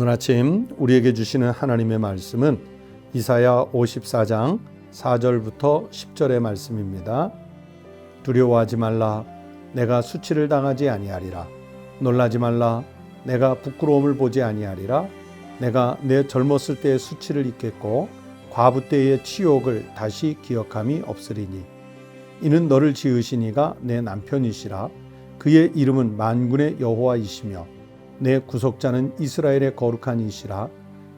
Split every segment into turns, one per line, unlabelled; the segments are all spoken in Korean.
오늘 아침 우리에게 주시는 하나님의 말씀은 이사야 54장 4절부터 10절의 말씀입니다. 두려워하지 말라. 내가 수치를 당하지 아니하리라. 놀라지 말라. 내가 부끄러움을 보지 아니하리라. 내가 내 젊었을 때의 수치를 잊겠고 과부 때의 치욕을 다시 기억함이 없으리니 이는 너를 지으시니가 내 남편이시라. 그의 이름은 만군의 여호와이시며 내 구속자는 이스라엘의 거룩한 이시라.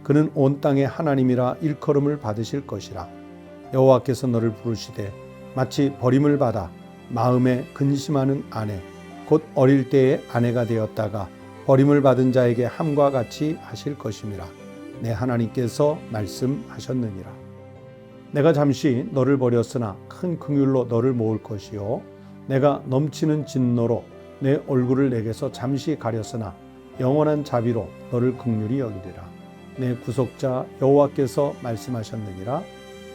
그는 온 땅의 하나님이라 일컬음을 받으실 것이라. 여호와께서 너를 부르시되 마치 버림을 받아 마음에 근심하는 아내 곧 어릴 때의 아내가 되었다가 버림을 받은 자에게 함과 같이 하실 것임이라. 내 하나님께서 말씀하셨느니라. 내가 잠시 너를 버렸으나 큰 긍휼로 너를 모을 것이요 내가 넘치는 진노로 내 얼굴을 내게서 잠시 가렸으나 영원한 자비로 너를 긍휼히 여기리라. 내 구속자 여호와께서 말씀하셨느니라.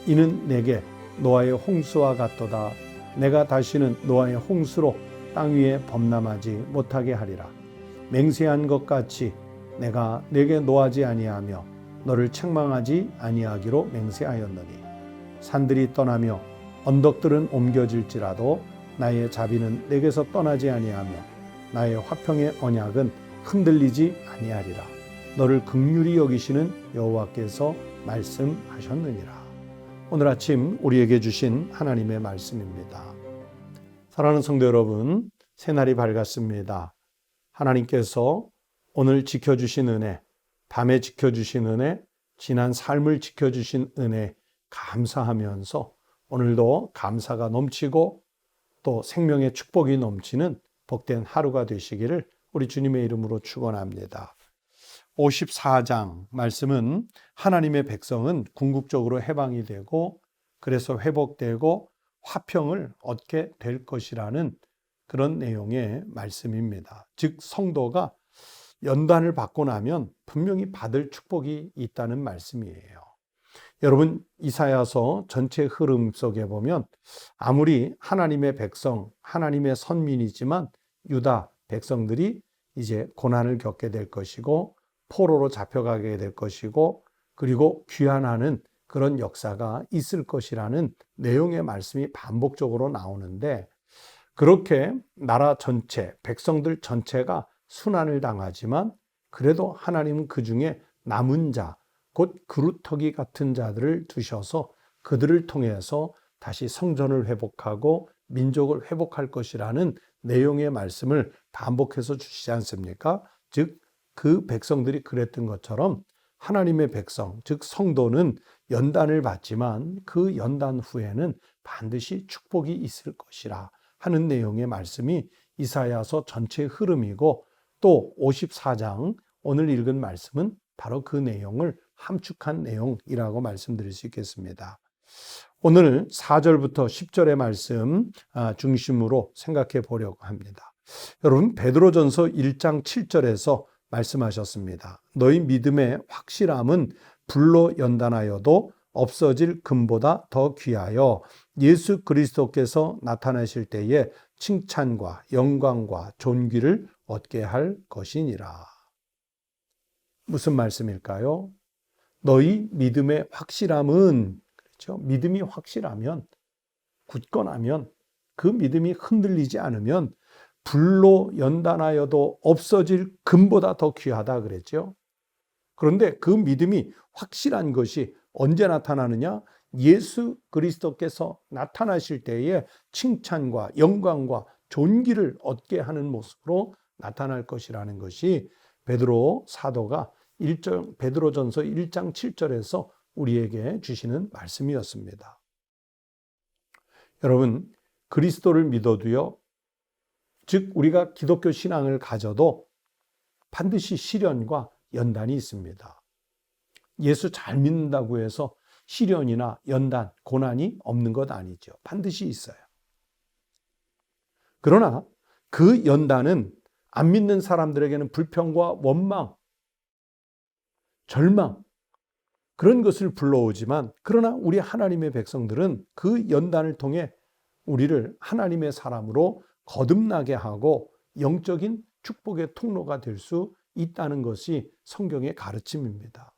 이는 내게 노아의 홍수와 같도다. 내가 다시는 노아의 홍수로 땅 위에 범람하지 못하게 하리라. 맹세한 것 같이 내가 내게 노하지 아니하며 너를 책망하지 아니하기로 맹세하였느니 산들이 떠나며 언덕들은 옮겨질지라도 나의 자비는 내게서 떠나지 아니하며 나의 화평의 언약은 흔들리지 아니하리라. 너를 긍휼히 여기시는 여호와께서 말씀하셨느니라. 오늘 아침 우리에게 주신 하나님의 말씀입니다. 사랑하는 성도 여러분, 새날이 밝았습니다. 하나님께서 오늘 지켜주신 은혜, 밤에 지켜주신 은혜, 지난 삶을 지켜주신 은혜 감사하면서 오늘도 감사가 넘치고 또 생명의 축복이 넘치는 복된 하루가 되시기를 우리 주님의 이름으로 축원합니다. 54장 말씀은 하나님의 백성은 궁극적으로 해방이 되고 그래서 회복되고 화평을 얻게 될 것이라는 그런 내용의 말씀입니다. 즉 성도가 연단을 받고 나면 분명히 받을 축복이 있다는 말씀이에요. 여러분 이사야서 전체 흐름 속에 보면 아무리 하나님의 백성, 하나님의 선민이지만 유다 백성들이 이제 고난을 겪게 될 것이고 포로로 잡혀가게 될 것이고 그리고 귀환하는 그런 역사가 있을 것이라는 내용의 말씀이 반복적으로 나오는데 그렇게 나라 전체, 백성들 전체가 순환을 당하지만 그래도 하나님은 그 중에 남은 자, 곧 그루터기 같은 자들을 두셔서 그들을 통해서 다시 성전을 회복하고 민족을 회복할 것이라는 내용의 말씀을 반복해서 주시지 않습니까? 즉 그 백성들이 그랬던 것처럼 하나님의 백성, 즉 성도는 연단을 받지만 그 연단 후에는 반드시 축복이 있을 것이라 하는 내용의 말씀이 이사야서 전체의 흐름이고 또 54장 오늘 읽은 말씀은 바로 그 내용을 함축한 내용이라고 말씀드릴 수 있겠습니다. 오늘 4절부터 10절의 말씀 중심으로 생각해 보려고 합니다. 여러분 베드로전서 1장 7절에서 말씀하셨습니다. 너희 믿음의 확실함은 불로 연단하여도 없어질 금보다 더 귀하여 예수 그리스도께서 나타나실 때에 칭찬과 영광과 존귀를 얻게 할 것이니라. 무슨 말씀일까요? 너희 믿음의 확실함은 그렇죠? 믿음이 확실하면 굳건하면 그 믿음이 흔들리지 않으면 불로 연단하여도 없어질 금보다 더 귀하다 그랬죠. 그런데 그 믿음이 확실한 것이 언제 나타나느냐? 예수 그리스도께서 나타나실 때에 칭찬과 영광과 존귀를 얻게 하는 모습으로 나타날 것이라는 것이 베드로 사도가 베드로전서 1장 7절에서 우리에게 주시는 말씀이었습니다. 여러분 그리스도를 믿어도요, 즉 우리가 기독교 신앙을 가져도 반드시 시련과 연단이 있습니다. 예수 잘 믿는다고 해서 시련이나 연단, 고난이 없는 것 아니죠. 반드시 있어요. 그러나 그 연단은 안 믿는 사람들에게는 불평과 원망, 절망 그런 것을 불러오지만 그러나 우리 하나님의 백성들은 그 연단을 통해 우리를 하나님의 사람으로 거듭나게 하고 영적인 축복의 통로가 될 수 있다는 것이 성경의 가르침입니다.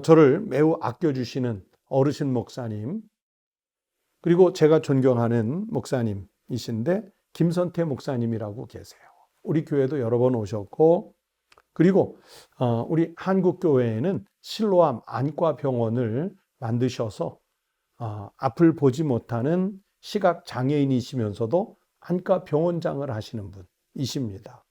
저를 매우 아껴주시는 어르신 목사님, 그리고 제가 존경하는 목사님이신데 김선태 목사님이라고 계세요. 우리 교회도 여러 번 오셨고, 그리고 우리 한국교회에는 실로암 안과병원을 만드셔서 앞을 보지 못하는 시각장애인이시면서도 안과병원장을 하시는 분이십니다.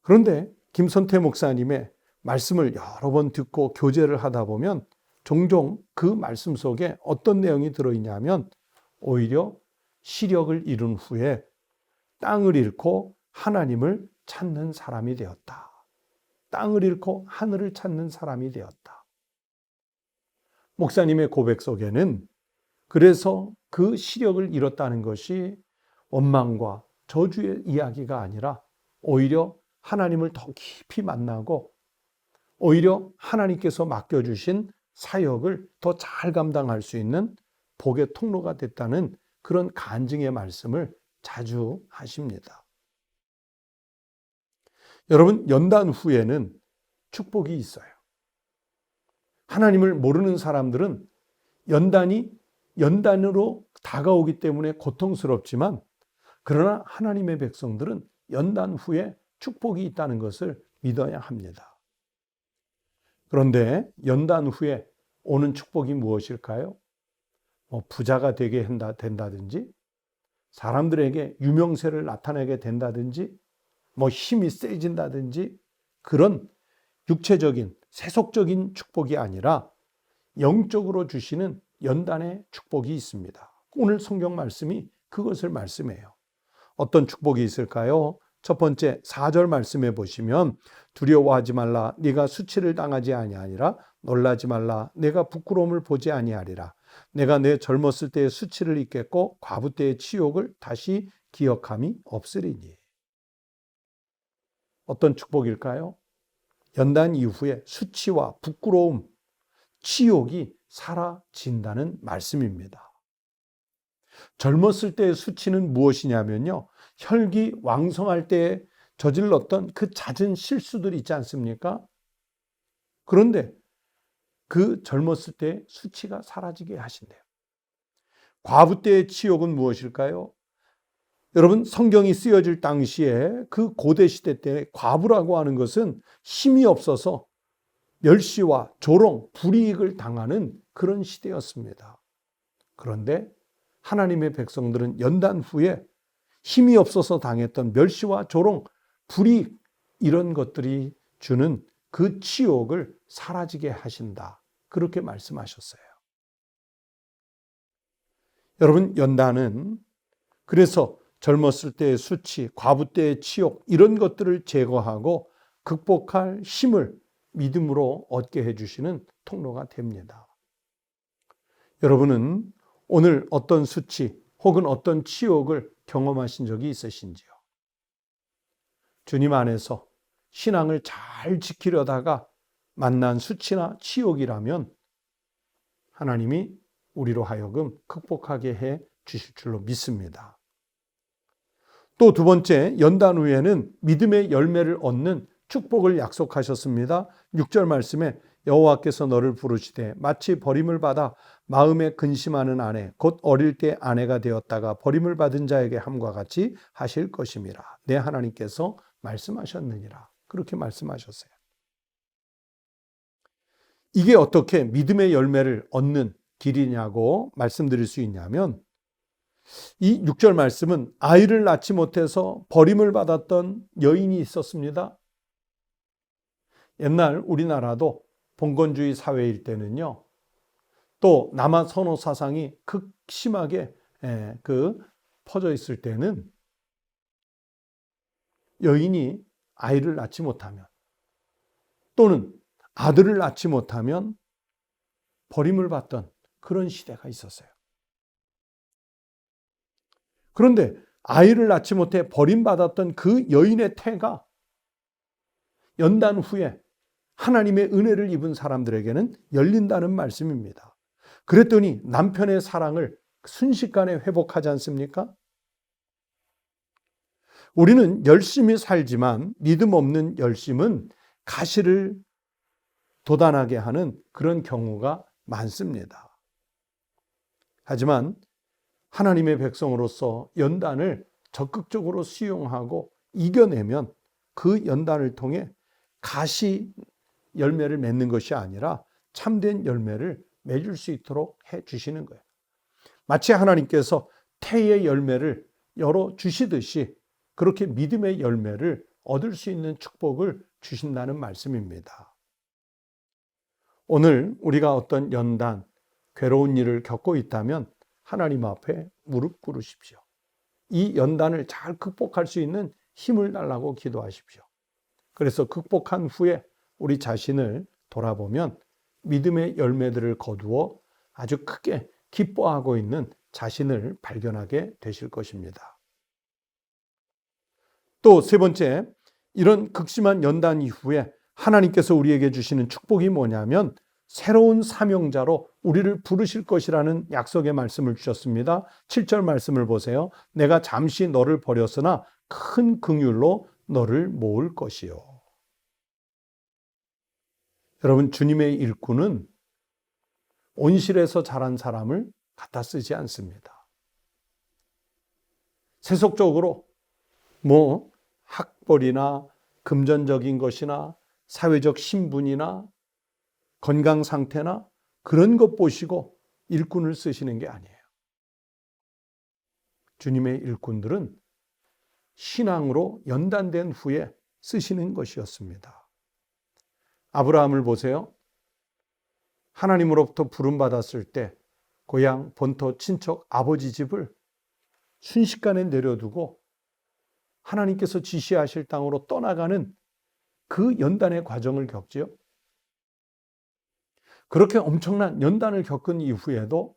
그런데 김선태 목사님의 말씀을 여러 번 듣고 교제를 하다 보면 종종 그 말씀 속에 어떤 내용이 들어있냐면 오히려 시력을 잃은 후에 땅을 잃고 하나님을 찾는 사람이 되었다. 땅을 잃고 하늘을 찾는 사람이 되었다. 목사님의 고백 속에는 그래서 그 시력을 잃었다는 것이 원망과 저주의 이야기가 아니라 오히려 하나님을 더 깊이 만나고 오히려 하나님께서 맡겨주신 사역을 더 잘 감당할 수 있는 복의 통로가 됐다는 그런 간증의 말씀을 자주 하십니다. 여러분, 연단 후에는 축복이 있어요. 하나님을 모르는 사람들은 연단으로 다가오기 때문에 고통스럽지만, 그러나 하나님의 백성들은 연단 후에 축복이 있다는 것을 믿어야 합니다. 그런데 연단 후에 오는 축복이 무엇일까요? 부자가 되게 된다든지, 사람들에게 유명세를 나타내게 된다든지, 힘이 세진다든지, 그런 육체적인 세속적인 축복이 아니라 영적으로 주시는 연단의 축복이 있습니다. 오늘 성경 말씀이 그것을 말씀해요. 어떤 축복이 있을까요? 첫 번째 4절 말씀해 보시면 두려워하지 말라 네가 수치를 당하지 아니하리라. 놀라지 말라 내가 부끄러움을 보지 아니하리라. 내가 내 젊었을 때의 수치를 잊겠고 과부 때의 치욕을 다시 기억함이 없으리니. 어떤 축복일까요? 연단 이후에 수치와 부끄러움, 치욕이 사라진다는 말씀입니다. 젊었을 때의 수치는 무엇이냐면요, 혈기왕성할 때 저질렀던 그 잦은 실수들이 있지 않습니까? 그런데 그 젊었을 때 수치가 사라지게 하신대요. 과부 때의 치욕은 무엇일까요? 여러분, 성경이 쓰여질 당시에 그 고대 시대 때 과부라고 하는 것은 힘이 없어서 멸시와 조롱, 불이익을 당하는 그런 시대였습니다. 그런데 하나님의 백성들은 연단 후에 힘이 없어서 당했던 멸시와 조롱, 불이익, 이런 것들이 주는 그 치욕을 사라지게 하신다. 그렇게 말씀하셨어요. 여러분, 연단은 그래서 젊었을 때의 수치, 과부 때의 치욕, 이런 것들을 제거하고 극복할 힘을 믿음으로 얻게 해주시는 통로가 됩니다. 여러분은 오늘 어떤 수치 혹은 어떤 치욕을 경험하신 적이 있으신지요? 주님 안에서 신앙을 잘 지키려다가 만난 수치나 치욕이라면 하나님이 우리로 하여금 극복하게 해 주실 줄로 믿습니다. 또 두 번째, 연단 후에는 믿음의 열매를 얻는 축복을 약속하셨습니다. 6절 말씀에 여호와께서 너를 부르시되 마치 버림을 받아 마음에 근심하는 아내 곧 어릴 때 아내가 되었다가 버림을 받은 자에게 함과 같이 하실 것임이라. 내 하나님께서 말씀하셨느니라. 그렇게 말씀하셨어요. 이게 어떻게 믿음의 열매를 얻는 길이냐고 말씀드릴 수 있냐면, 이 6절 말씀은 아이를 낳지 못해서 버림을 받았던 여인이 있었습니다. 옛날 우리나라도 봉건주의 사회일 때는요, 또 남아 선호 사상이 극심하게 퍼져 있을 때는 여인이 아이를 낳지 못하면 또는 아들을 낳지 못하면 버림을 받던 그런 시대가 있었어요. 그런데 아이를 낳지 못해 버림받았던 그 여인의 태가 연단 후에 하나님의 은혜를 입은 사람들에게는 열린다는 말씀입니다. 그랬더니 남편의 사랑을 순식간에 회복하지 않습니까? 우리는 열심히 살지만 믿음 없는 열심은 가시를 도단하게 하는 그런 경우가 많습니다. 하지만 하나님의 백성으로서 연단을 적극적으로 수용하고 이겨내면 그 연단을 통해 가시 열매를 맺는 것이 아니라 참된 열매를 맺을 수 있도록 해 주시는 거예요. 마치 하나님께서 태의 열매를 열어 주시듯이 그렇게 믿음의 열매를 얻을 수 있는 축복을 주신다는 말씀입니다. 오늘 우리가 어떤 연단, 괴로운 일을 겪고 있다면 하나님 앞에 무릎 꿇으십시오. 이 연단을 잘 극복할 수 있는 힘을 달라고 기도하십시오. 그래서 극복한 후에 우리 자신을 돌아보면 믿음의 열매들을 거두어 아주 크게 기뻐하고 있는 자신을 발견하게 되실 것입니다. 또 세 번째, 이런 극심한 연단 이후에 하나님께서 우리에게 주시는 축복이 뭐냐면 새로운 사명자로 우리를 부르실 것이라는 약속의 말씀을 주셨습니다. 7절 말씀을 보세요. 내가 잠시 너를 버렸으나 큰 긍휼로 너를 모을 것이요. 여러분, 주님의 일꾼은 온실에서 자란 사람을 갖다 쓰지 않습니다. 세속적으로 학벌이나 금전적인 것이나 사회적 신분이나 건강 상태나 그런 것 보시고 일꾼을 쓰시는 게 아니에요. 주님의 일꾼들은 신앙으로 연단된 후에 쓰시는 것이었습니다. 아브라함을 보세요. 하나님으로부터 부름받았을 때 고향, 본토, 친척, 아버지 집을 순식간에 내려두고 하나님께서 지시하실 땅으로 떠나가는 그 연단의 과정을 겪지요. 그렇게 엄청난 연단을 겪은 이후에도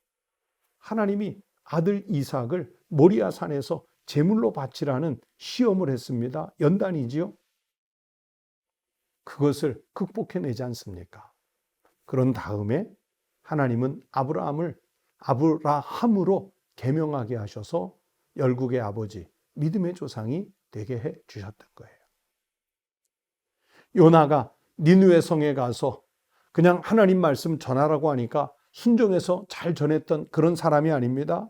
하나님이 아들 이삭을 모리아 산에서 제물로 바치라는 시험을 했습니다. 연단이지요. 그것을 극복해내지 않습니까? 그런 다음에 하나님은 아브라함을 아브라함으로 계명하게 하셔서 열국의 아버지, 믿음의 조상이 되게 해 주셨던 거예요. 요나가 니느웨 성에 가서 그냥 하나님 말씀 전하라고 하니까 순종해서 잘 전했던 그런 사람이 아닙니다.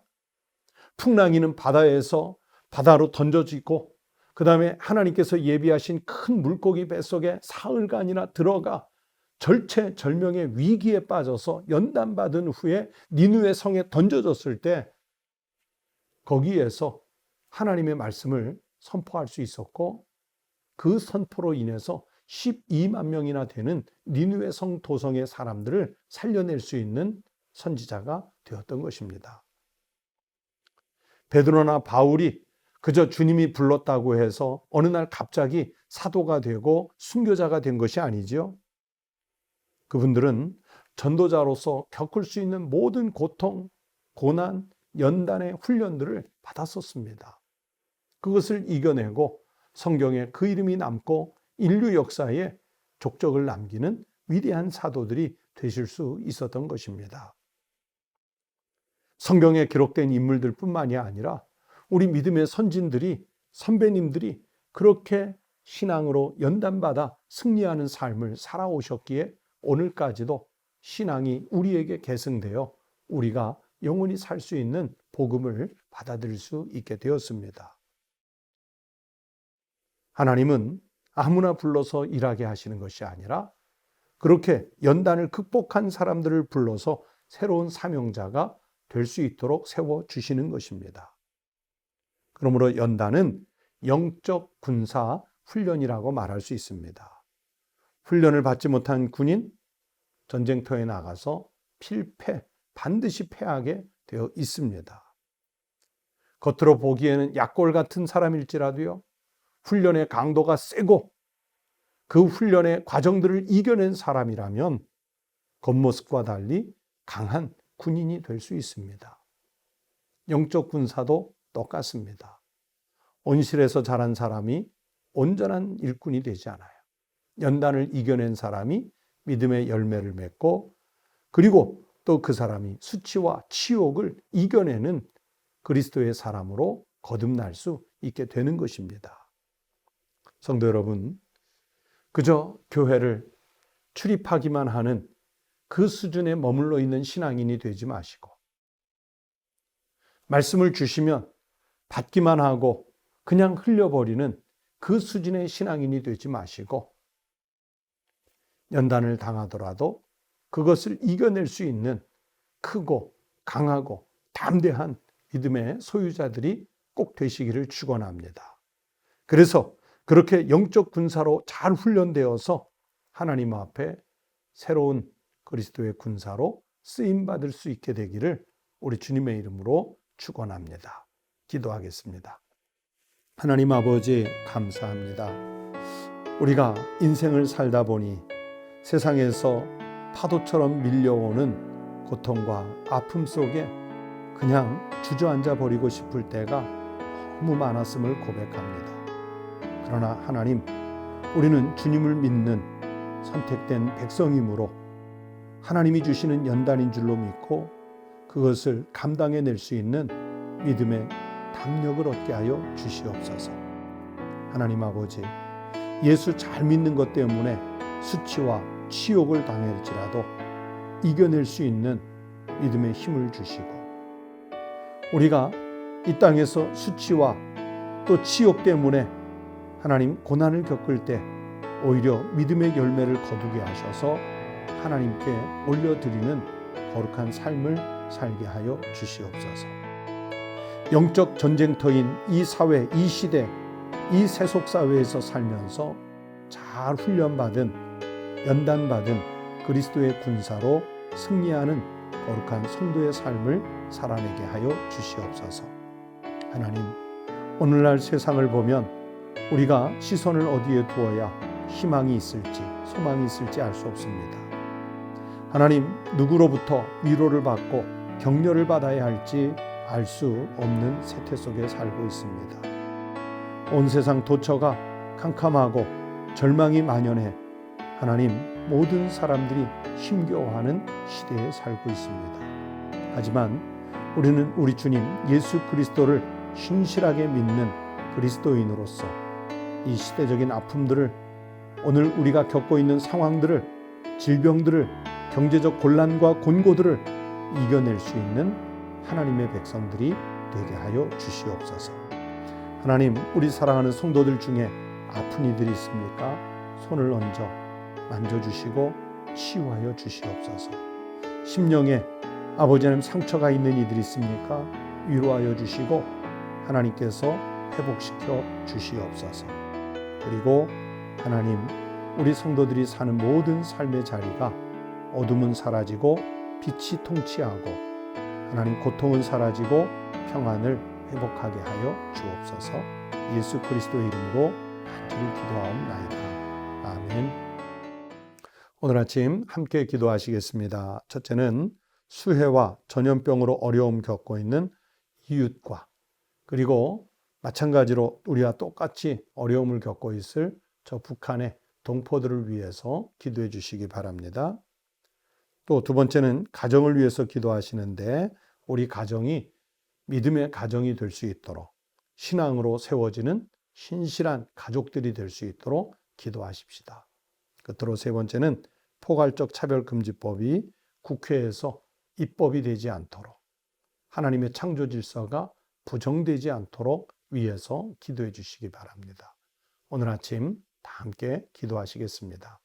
풍랑이는 바다에서 바다로 던져지고 그 다음에 하나님께서 예비하신 큰 물고기 뱃속에 사흘간이나 들어가 절체절명의 위기에 빠져서 연단받은 후에 니느웨 성에 던져졌을 때 거기에서 하나님의 말씀을 선포할 수 있었고 그 선포로 인해서 12만 명이나 되는 니느웨 성 도성의 사람들을 살려낼 수 있는 선지자가 되었던 것입니다. 베드로나 바울이 그저 주님이 불렀다고 해서 어느 날 갑자기 사도가 되고 순교자가 된 것이 아니죠. 그분들은 전도자로서 겪을 수 있는 모든 고통, 고난, 연단의 훈련들을 받았었습니다. 그것을 이겨내고 성경에 그 이름이 남고 인류 역사에 족적을 남기는 위대한 사도들이 되실 수 있었던 것입니다. 성경에 기록된 인물들 뿐만이 아니라 우리 믿음의 선진들이, 선배님들이 그렇게 신앙으로 연단받아 승리하는 삶을 살아오셨기에 오늘까지도 신앙이 우리에게 계승되어 우리가 영원히 살 수 있는 복음을 받아들일 수 있게 되었습니다. 하나님은 아무나 불러서 일하게 하시는 것이 아니라 그렇게 연단을 극복한 사람들을 불러서 새로운 사명자가 될 수 있도록 세워주시는 것입니다. 그러므로 연단은 영적 군사 훈련이라고 말할 수 있습니다. 훈련을 받지 못한 군인, 전쟁터에 나가서 반드시 패하게 되어 있습니다. 겉으로 보기에는 약골 같은 사람일지라도요, 훈련의 강도가 세고 그 훈련의 과정들을 이겨낸 사람이라면 겉모습과 달리 강한 군인이 될 수 있습니다. 영적 군사도 똑같습니다. 온실에서 자란 사람이 온전한 일꾼이 되지 않아요. 연단을 이겨낸 사람이 믿음의 열매를 맺고 그리고 또 그 사람이 수치와 치욕을 이겨내는 그리스도의 사람으로 거듭날 수 있게 되는 것입니다. 성도 여러분, 그저 교회를 출입하기만 하는 그 수준에 머물러 있는 신앙인이 되지 마시고, 말씀을 주시면 받기만 하고 그냥 흘려버리는 그 수준의 신앙인이 되지 마시고, 연단을 당하더라도 그것을 이겨낼 수 있는 크고 강하고 담대한 믿음의 소유자들이 꼭 되시기를 축원합니다. 그래서 그렇게 영적 군사로 잘 훈련되어서 하나님 앞에 새로운 그리스도의 군사로 쓰임받을 수 있게 되기를 우리 주님의 이름으로 축원합니다. 기도하겠습니다. 하나님 아버지, 감사합니다. 우리가 인생을 살다 보니 세상에서 파도처럼 밀려오는 고통과 아픔 속에 그냥 주저앉아 버리고 싶을 때가 너무 많았음을 고백합니다. 그러나 하나님, 우리는 주님을 믿는 선택된 백성이므로 하나님이 주시는 연단인 줄로 믿고 그것을 감당해낼 수 있는 믿음의 담력을 얻게 하여 주시옵소서. 하나님 아버지, 예수 잘 믿는 것 때문에 수치와 치욕을 당할지라도 이겨낼 수 있는 믿음의 힘을 주시고, 우리가 이 땅에서 수치와 또 치욕 때문에 하나님 고난을 겪을 때 오히려 믿음의 열매를 거두게 하셔서 하나님께 올려드리는 거룩한 삶을 살게 하여 주시옵소서. 영적 전쟁터인 이 사회, 이 시대, 이 세속사회에서 살면서 잘 훈련받은, 연단받은 그리스도의 군사로 승리하는 거룩한 성도의 삶을 살아내게 하여 주시옵소서. 하나님, 오늘날 세상을 보면 우리가 시선을 어디에 두어야 희망이 있을지, 소망이 있을지 알 수 없습니다. 하나님, 누구로부터 위로를 받고 격려를 받아야 할지 알 수 없는 세태 속에 살고 있습니다. 온 세상 도처가 캄캄하고 절망이 만연해 하나님, 모든 사람들이 힘겨워하는 시대에 살고 있습니다. 하지만 우리는 우리 주님 예수 그리스도를 신실하게 믿는 그리스도인으로서 이 시대적인 아픔들을, 오늘 우리가 겪고 있는 상황들을, 질병들을, 경제적 곤란과 곤고들을 이겨낼 수 있는 하나님의 백성들이 되게 하여 주시옵소서. 하나님, 우리 사랑하는 성도들 중에 아픈 이들이 있습니까? 손을 얹어 만져주시고 치유하여 주시옵소서. 심령에 아버지 하나님 상처가 있는 이들이 있습니까? 위로하여 주시고 하나님께서 회복시켜 주시옵소서. 그리고 하나님, 우리 성도들이 사는 모든 삶의 자리가 어둠은 사라지고 빛이 통치하고 하나님, 고통은 사라지고 평안을 회복하게 하여 주옵소서. 예수 그리스도의 이름으로 간절히 기도하옵나이다. 아멘. 오늘 아침 함께 기도하시겠습니다. 첫째는 수해와 전염병으로 어려움 겪고 있는 이웃과, 그리고 마찬가지로 우리와 똑같이 어려움을 겪고 있을 저 북한의 동포들을 위해서 기도해 주시기 바랍니다. 또 두 번째는 가정을 위해서 기도하시는데, 우리 가정이 믿음의 가정이 될 수 있도록, 신앙으로 세워지는 신실한 가족들이 될 수 있도록 기도하십시다. 끝으로 세 번째는 포괄적 차별금지법이 국회에서 입법이 되지 않도록, 하나님의 창조 질서가 부정되지 않도록 위해서 기도해 주시기 바랍니다. 오늘 아침 다 함께 기도하시겠습니다.